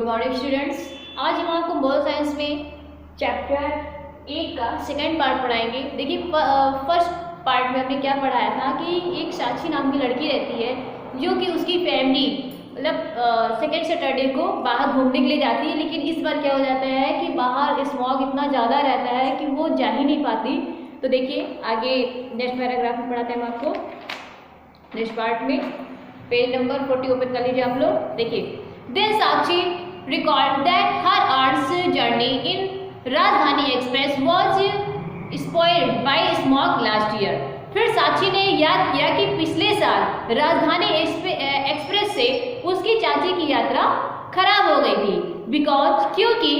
Good morning students. आज हम आपको मोरल साइंस में चैप्टर 1 का सेकंड पार्ट पढ़ाएंगे। देखिए फर्स्ट पार्ट में हमने क्या पढ़ाया था कि एक साक्षी नाम की लड़की रहती है जो कि उसकी फैमिली मतलब सेकेंड सैटरडे को बाहर घूमने के लिए जाती है, लेकिन इस बार क्या हो जाता है कि बाहर स्मॉग इतना ज़्यादा रहता है कि वो जा ही नहीं पाती। तो देखिए आगे नेक्स्ट पैराग्राफ में पढ़ाते हैं हम आपको। नेक्स्ट पार्ट में पेज नंबर 40 ओपन कर लीजिए आप लोग। देखिए Then Sakshi recalled that her aunt's journey in Rajdhani Express was spoiled by smog last year. फिर साक्षी ने याद किया कि पिछले साल राजधानी एक्सप्रेस से उसकी चाची की यात्रा खराब हो गई थी क्योंकि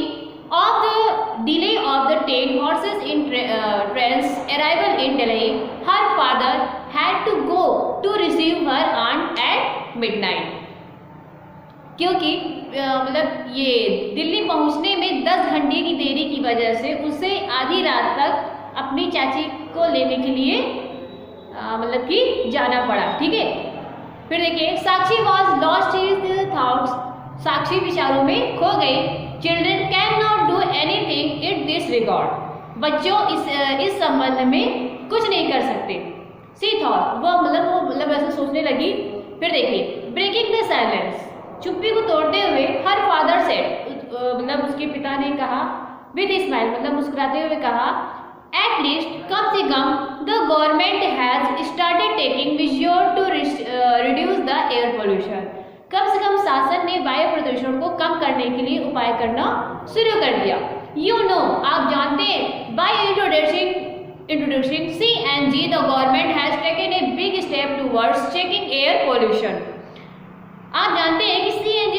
of the delay of the 10 horses in train's arrival in Delhi, her father had to go to receive her aunt at midnight. क्योंकि मतलब ये दिल्ली पहुंचने में 10 घंटे की देरी की वजह से उसे आधी रात तक अपनी चाची को लेने के लिए मतलब कि जाना पड़ा। ठीक है, फिर देखिए साक्षी वॉज लॉस्ट हिज थॉट्स, साक्षी विचारों में खो गई। Children can not do anything in this regard, बच्चों इस संबंध में कुछ नहीं कर सकते। सी थॉट, वो मतलब ऐसे सोचने लगी। फिर देखिए ब्रेकिंग द साइलेंस, चुप्पी को तोड़ते हुए हर फादर सेड, मतलब उसके पिता ने कहा विद स्माइल, मतलब मुस्कुराते हुए कहा एट लीस्ट कम से कम the government has started taking measures to reduce the air pollution, कम से कम शासन ने वायु प्रदूषण को कम करने के लिए उपाय करना शुरू कर दिया। यू नो, आप जानते हैं, by introducing CNG the government has taken a big step towards checking air pollution. आप जानते हैं कि CNG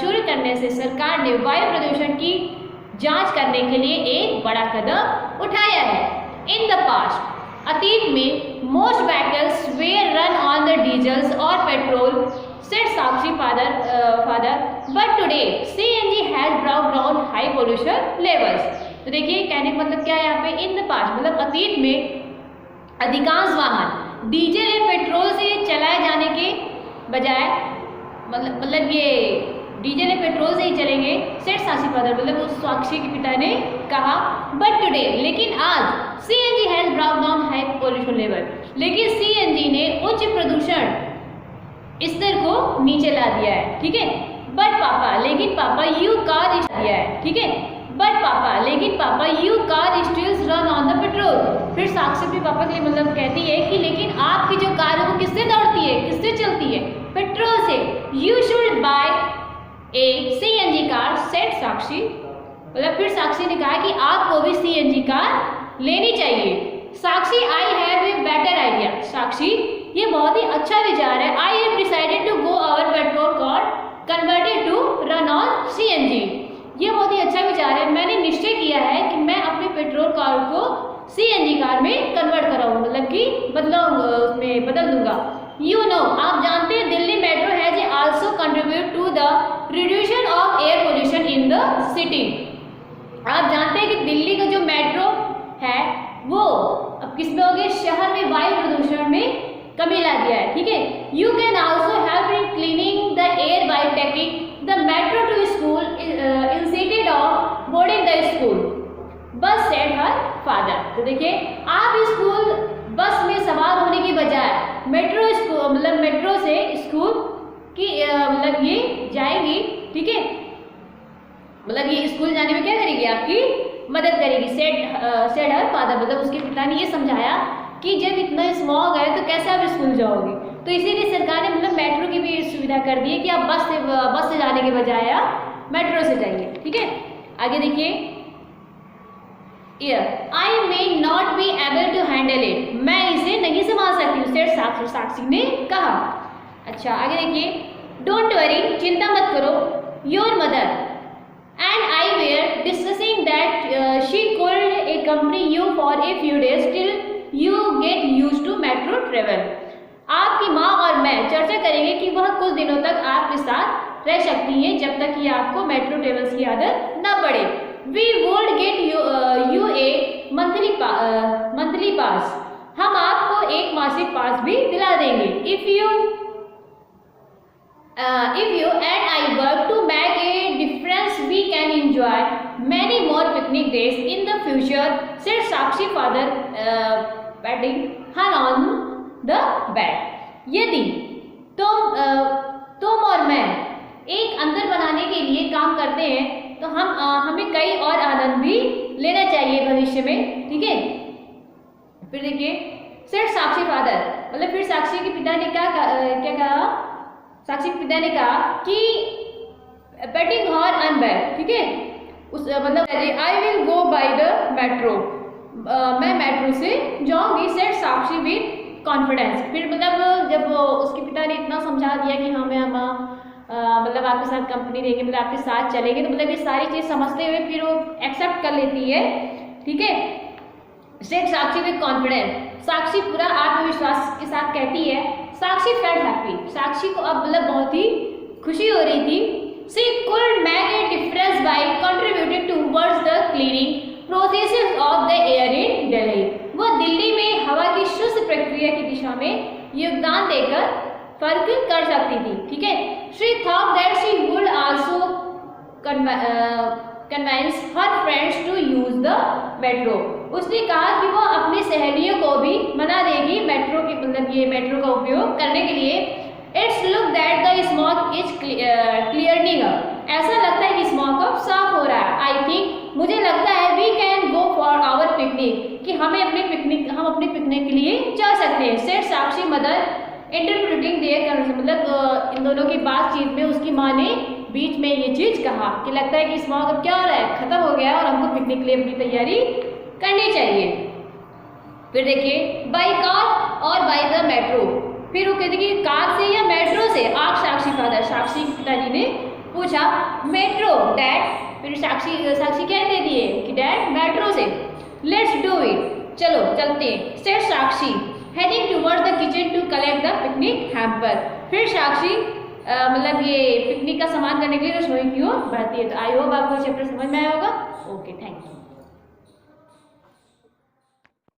शुरू करने से सरकार ने वायु प्रदूषण की जांच करने के लिए एक बड़ा कदम उठाया है। इन द पास्ट, अतीत में most vehicles were run on the diesels और petrol, said Sakshi father, but today CNG has brought down high pollution levels. तो देखिए कहने का मतलब क्या है यहाँ पे, इन द पास्ट मतलब अतीत में अधिकांश वाहन डीजल या पेट्रोल से चलाए जाने के बजाय मतलब ये डीजल या पेट्रोल से ही चलेंगे। सेठ साक्षी फादर, मतलब उस साक्षी के पिता ने कहा बट टुडे, लेकिन आज CNG has brought down high pollution level, लेकिन CNG ने उच्च प्रदूषण स्तर को नीचे ला दिया है। ठीक है, बट पापा, लेकिन पापा यू कार दिया है। ठीक है, बट पापा, लेकिन पापा you car stills run on the petrol. फिर साक्षी अपने पापा के लिए मतलब कहती है कि लेकिन आपकी जो कार है वो किससे दौड़ती है, किससे चलती है, पेट्रोल से। You should buy a CNG car, said Sakshi, मतलब फिर साक्षी ने कहा कि आपको भी CNG कार लेनी चाहिए। Sakshi, I have a better idea, Sakshi ये बहुत ही अच्छा विचार है। I have decided to go our petrol car converted to run on CNG, ये बहुत ही अच्छा विचार है। मैंने निश्चय किया है कि मैं अपने पेट्रोल कार को CNG कार में कन्वर्ट कराऊंगा, मतलब कि उसमें बदल दूंगा। यू नो, आप जानते हैं Delhi metro has also contribute to the reduction of air pollution in the city. आप जानते हैं कि दिल्ली का जो मेट्रो है वो अब किस में हो गया, शहर में वायु प्रदूषण में कमी ला दिया है। ठीक है, you can also help in cleaning the air by taking the metro to school instead of boarding the school bus, said her father. तो देखिए आप स्कूल बस में सवार होने की बजाय मेट्रो से स्कूल की मतलब ये जाएंगी। ठीक है, मतलब ये स्कूल जाने में क्या करेगी, आपकी मदद करेगी। सेड हर फादर, मतलब उसके पिता ने ये समझाया कि जब इतना स्मॉग है तो कैसे आप स्कूल जाओगे, तो इसीलिए सरकार ने मतलब मेट्रो की भी सुविधा कर दी है कि आप बस से जाने के बजाय आप मेट्रो से जाइए। ठीक है, आगे देखिए I may not be able to handle it, मैं इसे नहीं संभाल सकती हूँ, सेठ साक्षी ने कहा। अच्छा आगे देखिए, डोंट वरी, चिंता मत करो, your mother and I were discussing that she could accompany you for a few days till you get used to metro travel। आपकी माँ और मैं चर्चा करेंगे कि वह कुछ दिनों तक आपके साथ रह सकती हैं जब तक कि आपको मेट्रो ट्रेवल्स की आदत न पड़े। We would get you a monthly pass, हम आपको एक मासिक पास भी दिला देंगे। If you and I work to make a enjoy many more picnic days in the future, said Sakshi father, patting her on the back. यदि तुम और मैं एक अंदर बनाने के लिए काम करते हैं तो हमें कई और आनंद भी लेना चाहिए भविष्य में, ठीक है। फिर देखिए, सेड साक्षी फादर, मतलब फिर साक्षी के पिता ने क्या कहा, साक्षी के पिता ने कहा कि पेटिंग हर ऑन बैक, ठीक है, उस मतलब I will go by the metro, मैं मेट्रो से जाऊंगी, सेड साक्षी विद कॉन्फिडेंस। फिर मतलब जब उसके पिता ने इतना समझा दिया कि हाँ मैं मतलब आपके साथ कंपनी देंगे, मतलब आपके साथ चलेंगे, तो मतलब ये सारी चीज़ समझते हुए फिर वो एक्सेप्ट कर लेती है, ठीक है। सेड साक्षी विद कॉन्फिडेंस, साक्षी पूरा आत्मविश्वास के साथ कहती है, साक्षी फेल्ट हैप्पी, साक्षी को अब मतलब बहुत ही खुशी हो रही थी। She could make a difference bye contributing towards the cleaning processes of the air in Delhi, वो दिल्ली में हवा की शुद्ध प्रक्रिया की दिशा में योगदान देकर फर्क कर सकती थी, ठीक है। She thought that she would also convince her friends to use the metro, उसने कहा कि वो अपनी सहेलियों को भी मना देगी मेट्रो की, मतलब ये मेट्रो का उपयोग करने के लिए। It's look that the smog is clearing up, ऐसा लगता है कि स्मॉग अब साफ हो रहा है। आई थिंक, मुझे लगता है we can go for our picnic, कि हम अपने पिकनिक के लिए जा सकते हैं, said Sakshi mother interpreting their conversation, मतलब इन दोनों की बातचीत में उसकी माँ ने बीच में ये चीज़ कहा कि लगता है कि स्मॉग अब क्या हो रहा है, खत्म हो गया है और हमको पिकनिक के लिए अपनी तैयारी करनी चाहिए। फिर देखिए, बाई कार और बाई द मेट्रो, फिर वो कहते कि कार से या मेट्रो से, आग साक्षी फादर, साक्षी पिताजी ने पूछा, मेट्रो डैड, फिर साक्षी क्या कहती है कि डैड मेट्रो से, लेट्स डू इट, चलो चलते हैं, said Sakshi heading towards the kitchen to collect the picnic hamper, फिर साक्षी मतलब ये पिकनिक का सामान करने के लिए रसोई की ओर बढ़ती है। तो आई होप आपको चैप्टर समझ में आया होगा। Okay, thank you.